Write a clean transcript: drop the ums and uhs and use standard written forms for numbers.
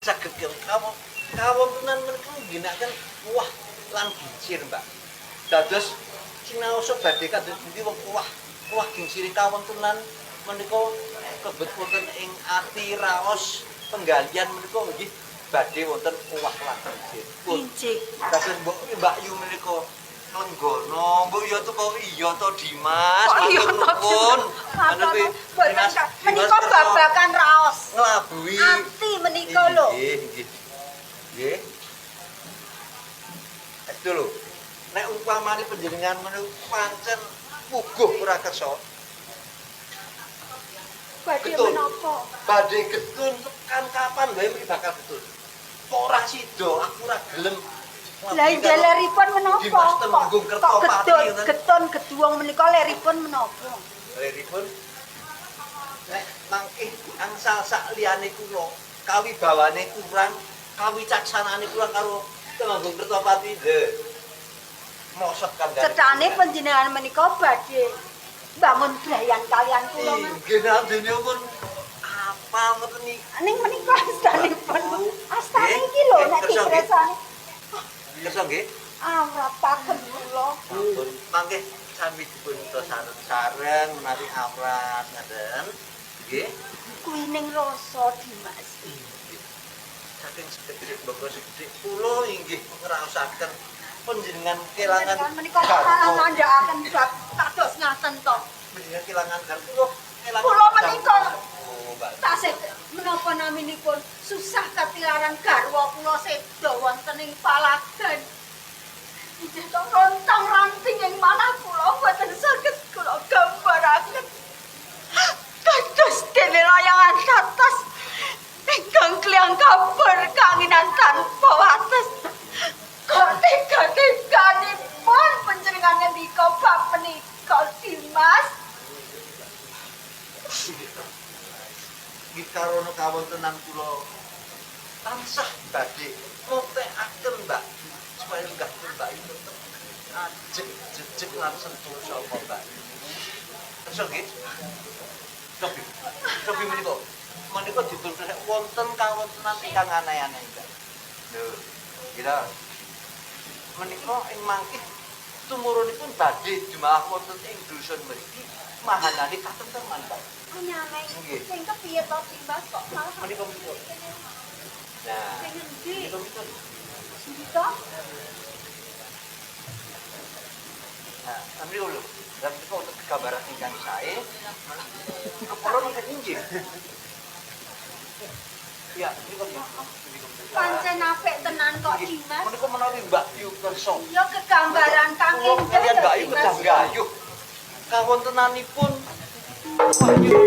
saged kawontenan menika ngginakaken kuah lan gingsir, Mbak. Dados sinaosa badhe kados pundi wong kuah gingsir kawontenan menika kebet wonten ing ati raos penggalian menika nggih badhe wonten kuah lan gingsir. Kincik. Dados Mbak Yu menika Lenggono, mbok ya teko iya to Dimas. Kok iya to pun. Dimas. Menika babakan raos. Nglabui. Ati menika lho. Nggih, nggih. Nggih. Itu lho. Nek umpamane panjenengan menika pancen puguh ora kersa. Badhe menapa? Badhe getun tekan kapan wae bakal getun. Kok ora sida, aku ora gelem. Lah inggih leripun menapa? Dimas Temenggung Kertopati Getun geduwong menika leripun menapa? Leripun nek mangke angsal sak liyane kula kawibawane kurang, kawicaksanane kurang karo Temenggung Kertopati lho. Mosok kan. Cethane panjenengan menika badhe bangun brayan kalian kula. Nggih nandene pun apa ngoten iki. Ning menika astanipun. Astane iki lho nek ditresani. Kersa nggih? Awrataken kula. Ampun, mangke sami dipun sareng menawi awrat ngaten. Nggih. Kuwi ning rasa Dimas. Saking sedherek mboko sedherek kula inggih ngraosaken panjenengan kelangan menika nandhakaken bab kados ngaten to. Panjenengan kelangan garwa kelangan. Kula menika Oh, Mbak. tasih menapa naminipun susah katilaran garwa kula seda wonten ing palagan. Inggih to rontang-ranting ing manah kula boten saged kula gambaraken. Kados dene layangan atas ingkang kliang kabar kanginan tanpa wates. Ketika-tikanipun panjenengan ngendika bab menika Dimas. Nggih karono kawontenan kula tansah badhe ngontekaken Mbak supaya lenggah Mbak itu tetep ajeg-jejeg lan sentosa Mbak. Terus nggih. Cobi menika dipun wonten kawontenan ingkang aneh-aneh Mbak. Lho, kira menika ing mangke tumurunipun badhe jemaah wonten ing dusun mriki mahanane katenteman Mbak. Nyamai Nggih. sing kepiye to Dimas kok malah Menika. Nah, sing endi? menika. Sindika? Nah, sambil dulu. Dan itu untuk gambaran ingkang sae. Kepulauan ingkang inggih. Ya, menika. Pancen apik tenan kok Dimas. Menika menawi Mbak Yu kersa. Ya kegambaran kang Kula indah kalian Mbak Yu Dimas. kedah gayuh. Kawontenanipun Mbak Yu